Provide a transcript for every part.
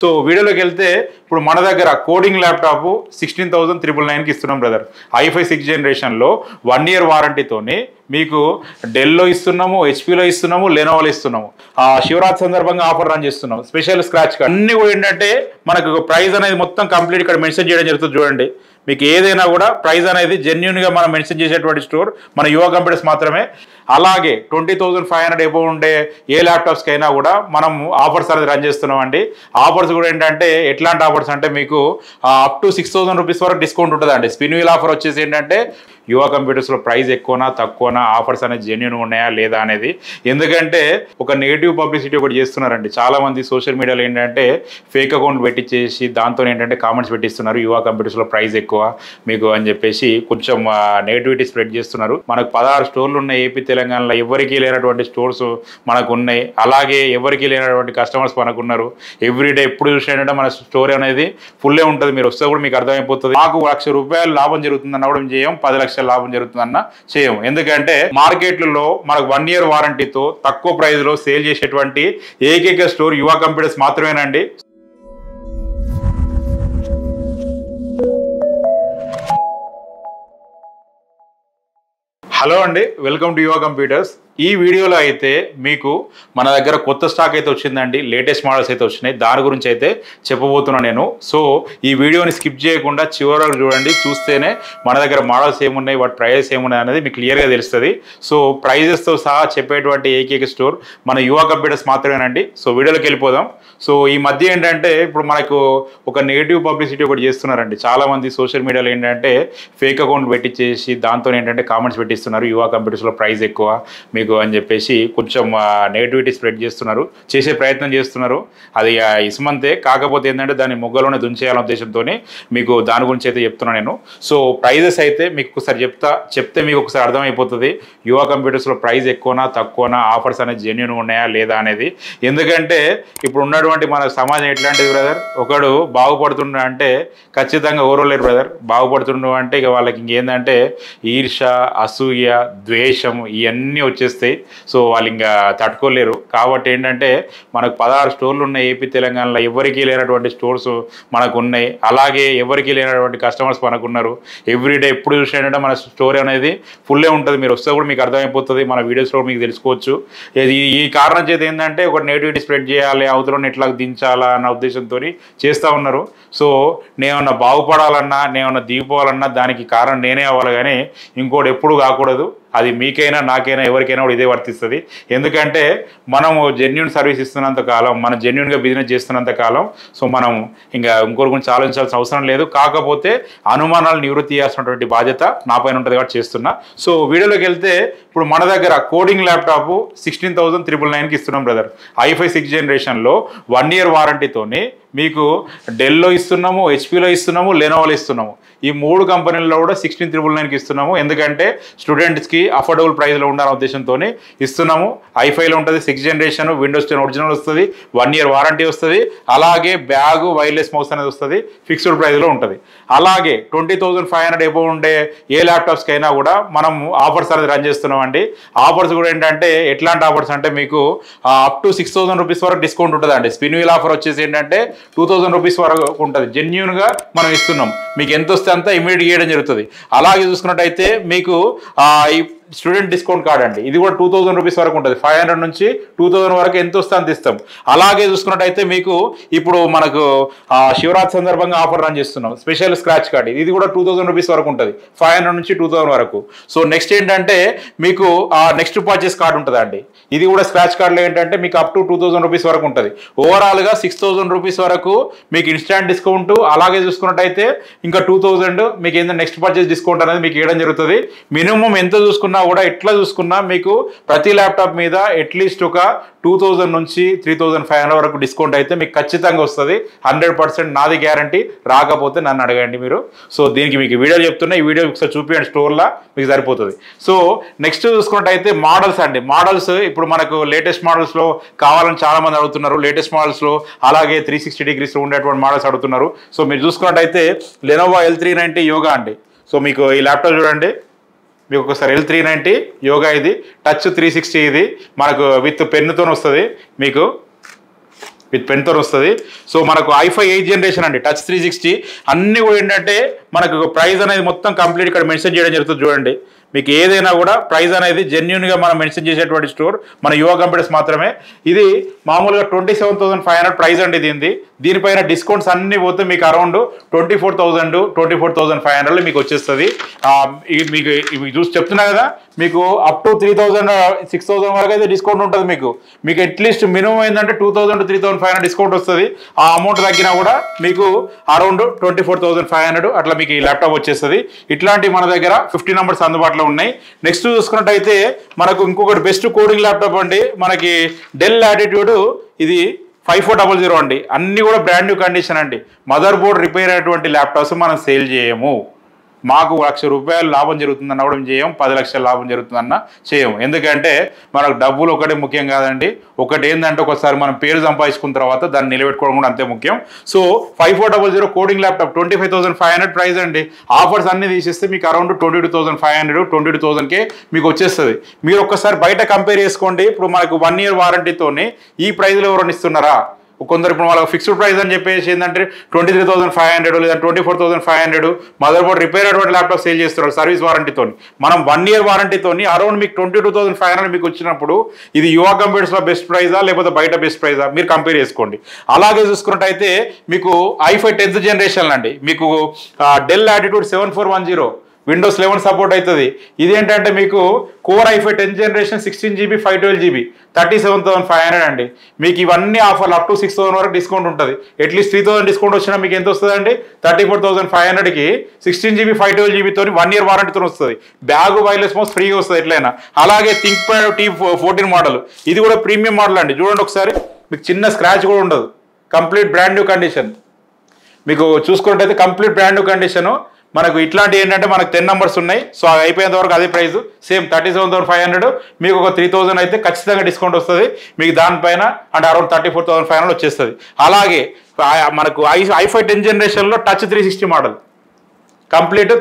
So వీడియోలోకి వెళ్తే ఇప్పుడు మన దగ్గర కోడింగ్ ల్యాప్టాప్ 16,999కి ఇస్తున్నాం బ్రదర్. i5 6th జనరేషన్లో 1 year వారంటీతోని మీకు డెల్లో ఇస్తున్నాము, హెచ్పిలో ఇస్తున్నాము, లెనోవోలో ఇస్తున్నాము. శివరాత్రి సందర్భంగా ఆఫర్ రన్ చేస్తున్నాము. స్పెషల్ స్క్రాచ్ కార్డ్ అన్ని కూడా ఏంటంటే మనకు ప్రైస్ అనేది మొత్తం కంప్లీట్ ఇక్కడ మెన్షన్ చేయడం జరుగుతుంది. చూడండి, మీకు ఏదైనా కూడా ప్రైస్ అనేది జెన్యున్గా మనం మెన్షన్ చేసేటువంటి స్టోర్ మన యువ కంప్యూటర్స్ మాత్రమే. అలాగే 20,500 ఎబోవ్ ఉండే ఏ ల్యాప్టాప్స్కి అయినా కూడా మనం ఆఫర్స్ అనేది రన్ చేస్తున్నాం అండి. ఆఫర్స్ కూడా ఏంటంటే ఎట్లాంటి ఆఫర్స్ అంటే మీకు అప్ టు 6,000 రూపీస్ వరకు డిస్కౌంట్ ఉంటుందండి. స్పిన్ వీల్ ఆఫర్ వచ్చేసి ఏంటంటే యువ కంప్యూటర్స్లో ప్రైస్ ఎక్కువనా తక్కువనా, ఆఫర్స్ అనేది జెన్యున్ ఉన్నాయా లేదా అనేది. ఎందుకంటే ఒక నెగిటివ్ పబ్లిసిటీ ఒకటి చేస్తున్నారండి చాలామంది సోషల్ మీడియాలో. ఏంటంటే ఫేక్ అకౌంట్ పెట్టించేసి దాంతో ఏంటంటే కామెంట్స్ పెట్టిస్తున్నారు, యువ కంప్యూటర్స్లో ప్రైస్ ఎక్కువ మీకు అని చెప్పేసి కొంచెం నెగిటివిటీ స్ప్రెడ్ చేస్తున్నారు. మనకు 16 స్టోర్లు ఉన్నాయి ఏపీ తెలంగాణలో. ఎవరికి లేనటువంటి స్టోర్స్ మనకు ఉన్నాయి. అలాగే ఎవరికి లేనటువంటి కస్టమర్స్ మనకు ఉన్నారు. ఎవ్రీడే ఎప్పుడు చూసినట్టే మన స్టోర్ అనేది ఫుల్లే ఉంటుంది. మీరు వస్తే కూడా మీకు అర్థమైపోతుంది. మాకు ₹1,00,000 లాభం జరుగుతుందన్న కూడా చేయం, 10 లక్షల లాభం జరుగుతుందన్న చేయము. ఎందుకంటే మార్కెట్లలో మనకు 1 year వారంటీతో తక్కువ ప్రైస్ లో సేల్ చేసేటువంటి ఏకైక స్టోర్ యువ కంప్యూటర్స్ మాత్రమేనండి. హలో అండి, వెల్కమ్ టు యువ కంప్యూటర్స్. ఈ వీడియోలో అయితే మీకు మన దగ్గర కొత్త స్టాక్ అయితే వచ్చిందండి, లేటెస్ట్ మోడల్స్ అయితే వచ్చినాయి. దాని గురించి అయితే చెప్పబోతున్నాను నేను. సో ఈ వీడియోని స్కిప్ చేయకుండా చివరి వరకు చూడండి. చూస్తేనే మన దగ్గర మోడల్స్ ఏమున్నాయి, వాటి ప్రైజెస్ ఏమున్నాయి అనేది మీకు క్లియర్గా తెలుస్తుంది. సో ప్రైజెస్తో సహా చెప్పేటువంటి ఏకైక స్టోర్ మన యువ కంప్యూటర్స్ మాత్రమేనండి. సో వీడియోలోకి వెళ్ళిపోదాం. సో ఈ మధ్య ఏంటంటే ఇప్పుడు మనకు ఒక నెగిటివ్ పబ్లిసిటీ ఒకటి చేస్తున్నారండి చాలామంది సోషల్ మీడియాలో. ఏంటంటే ఫేక్ అకౌంట్ పెట్టించేసి దాంతో ఏంటంటే కామెంట్స్ పెట్టిస్తున్నారు, యువ కంప్యూటర్స్లో ప్రైస్ ఎక్కువ మీకు అని చెప్పేసి కొంచెం నెగిటివిటీ స్ప్రెడ్ చేస్తున్నారు, చేసే ప్రయత్నం చేస్తున్నారు. అది ఇసుమంతే. కాకపోతే ఏంటంటే దాన్ని మొగ్గలోనే దుంచేయాలనే ఉద్దేశంతో మీకు దాని గురించి అయితే చెప్తున్నాను నేను. సో ప్రైజెస్ అయితే మీకు ఒకసారి చెప్తే మీకు ఒకసారి అర్థమైపోతుంది యువ కంప్యూటర్స్లో ప్రైస్ ఎక్కువనా తక్కువనా, ఆఫర్స్ అనేది జెన్యున్ ఉన్నాయా లేదా అనేది. ఎందుకంటే ఇప్పుడు ఉన్నటువంటి మన సమాజం ఎట్లాంటిది బ్రదర్, ఒకడు బాగుపడుతుండ అంటే ఖచ్చితంగా ఓరలేరు బ్రదర్. బాగుపడుతుండు అంటే ఇక వాళ్ళకి ఇంకేందంటే ఈర్ష, అసూయ, ద్వేషం ఇవన్నీ వచ్చేస్తాయి. సో వాళ్ళు ఇంకా తట్టుకోలేరు. కాబట్టి ఏంటంటే మనకు 16 స్టోర్లు ఉన్నాయి ఏపీ తెలంగాణలో. ఎవరికి లేనటువంటి స్టోర్స్ మనకు ఉన్నాయి. అలాగే ఎవరికి లేనటువంటి కస్టమర్స్ మనకు ఉన్నారు. ఎవ్రీడే ఎప్పుడు చూసినట్టే మన స్టోర్ అనేది ఫుల్లే ఉంటుంది. మీరు వస్తే కూడా మీకు అర్థమైపోతుంది, మన వీడియోస్లో మీకు తెలుసుకోవచ్చు. ఈ కారణం చేత ఏంటంటే ఒక నెగిటివిటీ స్ప్రెడ్ చేయాలి, అవతలని ఎట్లా దించాలా అన్న ఉద్దేశంతో చేస్తూ ఉన్నారు. సో నేనేమన్నా బాగుపడాలన్నా, నేనేమన్నా దిగిపోవాలన్నా దానికి కారణం నేనే అవ్వాలి, కానీ ఇంకోటి ఎప్పుడు కాకూడదు. అది మీకైనా నాకైనా ఎవరికైనా కూడా ఇదే వర్తిస్తుంది. ఎందుకంటే మనము జెన్యున్ సర్వీస్ ఇస్తున్నంత కాలం, మనం జెన్యున్గా బిజినెస్ చేస్తున్నంత కాలం సో మనం ఇంకా ఇంకోరి గురించి ఆలోచించాల్సిన అవసరం లేదు. కాకపోతే అనుమానాలు నివృత్తి చేయాల్సినటువంటి బాధ్యత నా పైన ఉంటుంది కాబట్టి చేస్తున్నా. సో వీడియోలోకి వెళ్తే ఇప్పుడు మన దగ్గర కోడింగ్ ల్యాప్టాప్ 16,999కి ఇస్తున్నాం బ్రదర్. i5 6th జనరేషన్లో 1 year వారంటీతోని మీకు డెల్లో ఇస్తున్నాము, హెచ్పిలో ఇస్తున్నాము, లెనోవోలో ఇస్తున్నాము. ఈ 3 కంపెనీల్లో కూడా 16,999కి ఇస్తున్నాము. ఎందుకంటే స్టూడెంట్స్కి అఫోర్డబుల్ ప్రైస్లో ఉండాలనే ఉద్దేశంతో ఇస్తున్నాము. i5లో ఉంటుంది 6th జనరేషన్, విండోస్ 10 ఒరిజినల్ వస్తుంది, 1 year వారంటీ వస్తుంది. అలాగే బ్యాగు, వైర్లెస్ మౌస్ అనేది వస్తుంది, ఫిక్స్డ్ ప్రైస్లో ఉంటుంది. అలాగే 20,500 ఎబోవ్ ఉండే ఏ ల్యాప్టాప్స్కి అయినా కూడా మనం ఆఫర్స్ అనేది రన్ చేస్తున్నామండి. ఆఫర్స్ కూడా ఏంటంటే ఎట్లాంటి ఆఫర్స్ అంటే మీకు అప్ టు 6,000 రూపీస్ వరకు డిస్కౌంట్ ఉంటుందండి. స్పిన్ వీల్ ఆఫర్ వచ్చేసి ఏంటంటే 2,000 రూపీస్ వరకు ఉంటుంది. జెన్యున్గా మనం ఇస్తున్నాం. మీకు ఎంత వస్తే అంతా ఇమీడియట్ చేయడం జరుగుతుంది. అలాగే చూసుకున్నట్టయితే మీకు ఈ స్టూడెంట్ డిస్కౌంట్ కార్డ్ అండి, ఇది కూడా 2,000 రూపీస్ వరకు ఉంటుంది. 500 నుంచి 2,000 వరకు ఎంత వస్తే అంత ఇస్తాం. అలాగే చూసుకున్నట్టయితే మీకు ఇప్పుడు మనకు శివరాత్రి సందర్భంగా ఆఫర్ రన్ చేస్తున్నాం. స్పెషల్ స్క్రాచ్ కార్డ్, ఇది కూడా 2,000 రూపీస్ వరకు ఉంటుంది. 500 నుంచి 2,000 వరకు. సో నెక్స్ట్ ఏంటంటే మీకు నెక్స్ట్ పర్చేస్ కార్డ్ ఉంటుందండి. ఇది కూడా స్క్రాచ్ కార్డులో ఏంటంటే మీకు అప్ టు 2,000 రూపీస్ వరకు ఉంటుంది. ఓవరాల్గా 6,000 రూపీస్ వరకు మీకు ఇన్స్టాంట్ డిస్కౌంట్. అలాగే చూసుకున్నట్టయితే ఇంకా 2,000 మీకు ఏంటంటే నెక్స్ట్ పర్చేస్ డిస్కౌంట్ అనేది మీకు ఇవ్వడం జరుగుతుంది. మినిమం ఎంత చూసుకున్నా కూడా ఎట్లా చూసుకున్నా మీకు ప్రతి ల్యాప్టాప్ మీద అట్లీస్ట్ ఒక 2,000 నుంచి 3,500 వరకు డిస్కౌంట్ అయితే మీకు ఖచ్చితంగా వస్తుంది. 100% నాది గ్యారంటీ. రాకపోతే నన్ను అడగండి మీరు. సో దీనికి మీకు వీడియో చెప్తున్నా, ఈ వీడియో ఒకసారి చూపించండి స్టోర్లో, మీకు సరిపోతుంది. సో నెక్స్ట్ చూసుకున్నట్టయితే మోడల్స్ అండి. మోడల్స్ ఇప్పుడు మనకు లేటెస్ట్ మోడల్స్లో కావాలని చాలామంది అడుగుతున్నారు. లేటెస్ట్ మోడల్స్లో అలాగే 360 degrees ఉండేటువంటి మోడల్స్ అడుగుతున్నారు. సో మీరు చూసుకున్నట్టయితే లెనోవో L390 యోగా అండి. సో మీకు ఈ ల్యాప్టాప్ చూడండి, మీకు ఒకసారి L390 యోగా, ఇది టచ్ 360, ఇది మనకు విత్ పెన్నుతో వస్తుంది. మీకు విత్ పెన్తో వస్తుంది. సో మనకు i5 8th జనరేషన్ అండి, టచ్ 360 అన్నీ కూడా ఏంటంటే మనకు ప్రైస్ అనేది మొత్తం కంప్లీట్ ఇక్కడ మెన్షన్ చేయడం జరుగుతుంది. చూడండి, మీకు ఏదైనా కూడా ప్రైస్ అనేది జెన్యున్గా మనం మెన్షన్ చేసేటువంటి స్టోర్ మన యువ కంప్యూటర్స్ మాత్రమే. ఇది మామూలుగా 27,500 ప్రైస్ అండి దీనిపైన డిస్కౌంట్స్ అన్ని పోతే మీకు అరౌండ్ 24,000 24,500 మీకు వచ్చేస్తుంది. మీకు చూసి చెప్తున్నా కదా, మీకు అప్ టు 3,000 6,000 వరకు అయితే డిస్కౌంట్ ఉంటుంది. మీకు అట్లీస్ట్ మినిమం ఏంటంటే 2,000 to 3,500 డిస్కౌంట్ వస్తుంది. ఆ అమౌంట్ తగ్గినా కూడా మీకు అరౌండ్ 24,500 అట్లా మీకు ఈ ల్యాప్టాప్ వచ్చేస్తుంది. ఇట్లాంటి మన దగ్గర 50 నంబర్స్ అందుబాటులో ఉన్నాయి. నెక్స్ట్ చూసుకున్నట్టయితే మనకు ఇంకొకటి బెస్ట్ కోడింగ్ ల్యాప్టాప్ అండి, మనకి డెల్ లాటిట్యూడ్, ఇది 5400 అండి. అన్ని కూడా బ్రాండ్ న్యూ కండిషన్ అండి. మదర్ బోర్డ్ రిపేర్ అయినటువంటి ల్యాప్టాప్స్ మనం సేల్ చేయము. మాకు ₹1,00,000 లాభం జరుగుతుందన్న కూడా మేము చేయం, 10 లక్షల లాభం జరుగుతుందన్న చేయము. ఎందుకంటే మనకు డబ్బులు ఒకటే ముఖ్యం కాదండి. ఒకటి ఏంటంటే ఒకసారి మనం పేరు సంపాదించుకున్న తర్వాత దాన్ని నిలబెట్టుకోవడం కూడా అంతే ముఖ్యం. సో 5400 కోడింగ్ ల్యాప్టాప్ 25,500 ప్రైస్ అండి. ఆఫర్స్ అన్ని తీసేస్తే మీకు అరౌండ్ 22,500 22,000కే మీకు వచ్చేస్తుంది. మీరు ఒక్కసారి బయట కంపేర్ చేసుకోండి. ఇప్పుడు మనకు 1 year వారంటీతోని ఈ ప్రైజ్లో ఎవరైనా ఇస్తున్నారా? కొందరు ఇప్పుడు వాళ్ళకి ఫిక్స్డ్ ప్రైస్ అని చెప్పేసి ఏంటంటే 23,500 లేదా 24,500 మదర్ బోర్డ్ రిపేర్ అటువంటి ల్యాప్టాప్ సేల్ చేస్తున్నారు సర్వీస్ వారంటీతో. మనం 1 year వారంటీతో అరౌండ్ మీకు 22,500 మీకు వచ్చినప్పుడు ఇది యువ కంప్యూటర్స్లో బెస్ట్ ప్రైజా లేకపోతే బయట బెస్ట్ ప్రైజా మీరు కంపేర్ చేసుకోండి. అలాగే చూసుకున్నట్టయితే మీకు i5 10th జనరేషన్ అండి, మీకు డెల్ లాటిట్యూడ్ 7410 విండోస్ 11 సపోర్ట్ అవుతుంది. ఇదేంటంటే మీకు core i5 10th generation 16GB 512GB 37,500 అండి. మీకు ఇవన్నీ ఆఫర్లు అప్ టు 6,000 వరకు డిస్కౌంట్ ఉంటుంది. అట్లీస్ట్ 3,000 డిస్కౌంట్ వచ్చినా మీకు ఎంత వస్తుందండి? 34,500కి 16GB 512GB తోని 1 year వారంటీతో వస్తుంది. బ్యాగ్ వైర్లెస్ మౌస్ ఫ్రీగా వస్తుంది ఎట్లయినా. అలాగే థింక్ప్యాడ్ T14 మోడల్, ఇది కూడా ప్రీమియం మోడల్ అండి. చూడండి ఒకసారి, మీకు చిన్న స్క్రాచ్ కూడా ఉండదు. Complete brand new condition. మీకు చూసుకున్నట్టయితే కంప్లీట్ బ్రాండ్ న్యూ కండిషను. మనకు ఇట్లాంటి ఏంటంటే మనకు 10 నంబర్స్ ఉన్నాయి. సో అది అయిపోయేంత వరకు అదే ప్రైస్ సేమ్ 37,500. మీకు ఒక 3,000 అయితే ఖచ్చితంగా డిస్కౌంట్ వస్తుంది. మీకు దానిపైన అంటే అరౌండ్ 34,500 వచ్చేస్తుంది. అలాగే మనకు i5 10th జనరేషన్లో touch 360 model, complete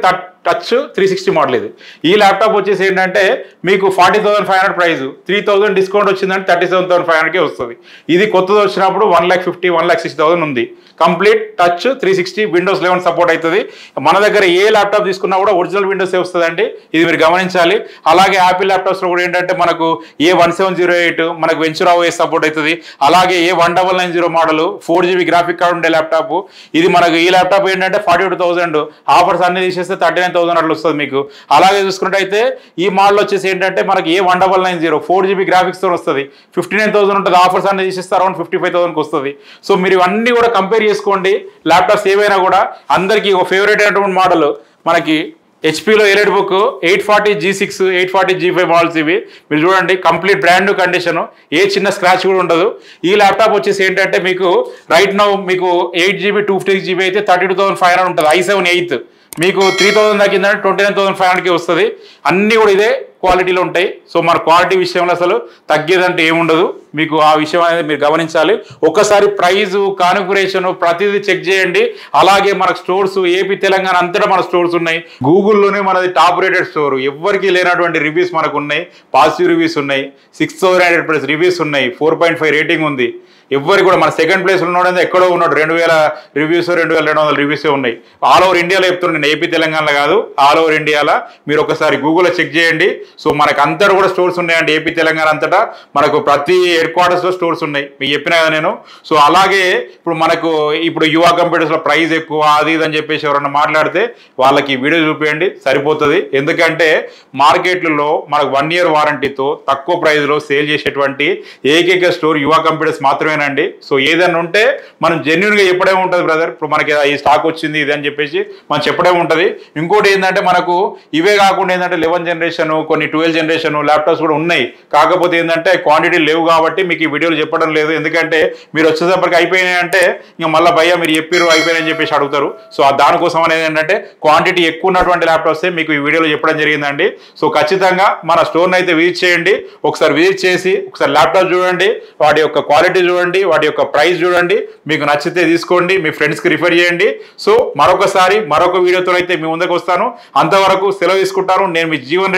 touch 360 model. ఈ ల్యాప్టాప్ వచ్చేసి ఏంటంటే మీకు 40,500 ప్రైస్, 3,000 డిస్కౌంట్ వచ్చిందంటే 37,500కే వస్తుంది. ఇది కొత్తది వచ్చినప్పుడు 1,50,000 1,60,000 ఉంది. కంప్లీట్ టచ్ 360 విండోస్ 11 సపోర్ట్ అవుతుంది. మన దగ్గర ఏ ల్యాప్టాప్ తీసుకున్నా కూడా ఒరిజినల్ విండోసే వస్తుందండి, ఇది మీరు గమనించాలి. అలాగే యాపిల్ ల్యాప్టాప్స్లో కూడా ఏంటంటే మనకు A1708 మనకు వెంచురా OS సపోర్ట్ అవుతుంది. అలాగే A1990 model 4GB graphic card ఉండే ల్యాప్టాప్. ఇది మనకు ఈ ల్యాప్టాప్ ఏంటంటే 42,000 ఆఫర్స్ అన్ని తీసేస్తే 39,000 అట్లా వస్తుంది మీకు. అలాగే చూసుకున్నట్టయితే ఈ మోడల్ వచ్చేసి ఏంటంటే మనకి A1990 4GB గ్రాఫిక్స్తో వస్తుంది. 59,000 ఉంటుంది. ఆఫర్స్ అన్ని తీసేస్తే అరౌండ్ 55,000కి వస్తుంది. సో మీరు ఇవన్నీ కూడా కంపేర్ చేసుకోండి. ల్యాప్టాప్స్ ఏవైనా కూడా అందరికీ ఒక ఫేవరెట్ అయినటువంటి మోడల్ మనకి హెచ్పీలో elite book 840G6 840G5 models ఇవి. మీరు చూడండి, కంప్లీట్ బ్రాండ్ న్యూ కండిషన్, ఏ చిన్న స్క్రాచ్ కూడా ఉండదు. ఈ ల్యాప్టాప్ వచ్చేసి ఏంటంటే మీకు రైట్ నౌ మీకు 8GB 256GB అయితే 32,500 ఉంటుంది. i7 8th మీకు 3,000 తగ్గిందంటే 29,500కి వస్తుంది. అన్నీ కూడా ఇదే క్వాలిటీలో ఉంటాయి. సో మన క్వాలిటీ విషయంలో అసలు తగ్గేదంటే ఏముండదు. మీకు ఆ విషయం అనేది మీరు గమనించాలి. ఒక్కసారి ప్రైజు కాన్ఫిగరేషన్ ప్రతిదీ చెక్ చేయండి. అలాగే మనకు స్టోర్స్ ఏపీ తెలంగాణ అంతటా మన స్టోర్స్ ఉన్నాయి. గూగుల్లోనే మనది టాప్ రేటెడ్ స్టోర్, ఎవరికి లేనటువంటి రివ్యూస్ మనకు ఉన్నాయి. పాజిటివ్ రివ్యూస్ ఉన్నాయి, 6,900+ రివ్యూస్ ఉన్నాయి, 4.5 రేటింగ్ ఉంది. ఎవరు కూడా మన సెకండ్ ప్లేస్లో ఉన్నాడు ఎక్కడో ఉన్నాడు, 2,000 రివ్యూస్ 2,200 రివ్యూసే ఉన్నాయి. ఆల్ ఓవర్ ఇండియాలో చెప్తున్నాను నేను, ఏపీ తెలంగాణలో కాదు, ఆల్ ఓవర్ ఇండియాలో. మీరు ఒకసారి గూగుల్లో చెక్ చేయండి. సో మనకు అంతటా కూడా స్టోర్స్ ఉన్నాయండి. ఏపీ తెలంగాణ అంతటా మనకు ప్రతి హెడ్ క్వార్టర్స్లో స్టోర్స్ ఉన్నాయి, మీకు చెప్పినా కదా నేను. సో అలాగే ఇప్పుడు మనకు ఇప్పుడు యువ కంప్యూటర్స్లో ప్రైస్ ఎక్కువ అది ఇది అని చెప్పేసి ఎవరన్నా మాట్లాడితే వాళ్ళకి వీడియో చూపించండి, సరిపోతుంది. ఎందుకంటే మార్కెట్లలో మనకు 1 year వారంటీతో తక్కువ ప్రైస్లో సేల్ చేసేటువంటి ఏకైక స్టోర్ యువ కంప్యూటర్స్ మాత్రమేనండి. సో ఏదైనా ఉంటే మనం జెన్యున్గా చెప్పడే ఉంటుంది బ్రదర్. ఇప్పుడు మనకి ఈ స్టాక్ వచ్చింది ఇది అని చెప్పేసి మనం చెప్పడే ఉంటుంది. ఇంకోటి ఏంటంటే మనకు ఇవే కాకుండా ఏంటంటే 11th జనరేషన్ కొన్ని 12th జనరేషన్ ల్యాప్టాప్స్ కూడా ఉన్నాయి. కాకపోతే ఏంటంటే క్వాంటిటీ లేవు కాబట్టి మీకు ఈ వీడియోలు చెప్పడం లేదు. ఎందుకంటే మీరు వచ్చేసరికి అయిపోయినాయి అంటే ఇంకా మళ్ళీ భయ్యా మీరు చెప్పారు అయిపోయినాయని చెప్పేసి అడుగుతారు. సో దానికోసం అనేది ఏంటంటే క్వాంటిటీ ఎక్కువ ఉన్నటువంటి ల్యాప్టాప్సే మీకు ఈ వీడియోలో చెప్పడం జరిగిందండి. సో ఖచ్చితంగా మన స్టోర్ని అయితే విజిట్ చేయండి. ఒకసారి విజిట్ చేసి ఒకసారి ల్యాప్టాప్ చూడండి, వాటి యొక్క క్వాలిటీ చూడండి, వాటి యొక్క ప్రైస్ చూడండి. మీకు నచ్చితే తీసుకోండి, మీ ఫ్రెండ్స్కి రిఫర్ చేయండి. సో మరొక వీడియోతో అయితే మీ ముందుకు వస్తాను. అంతవరకు సెలవు తీసుకుంటాను. నేను మీ జీవన్.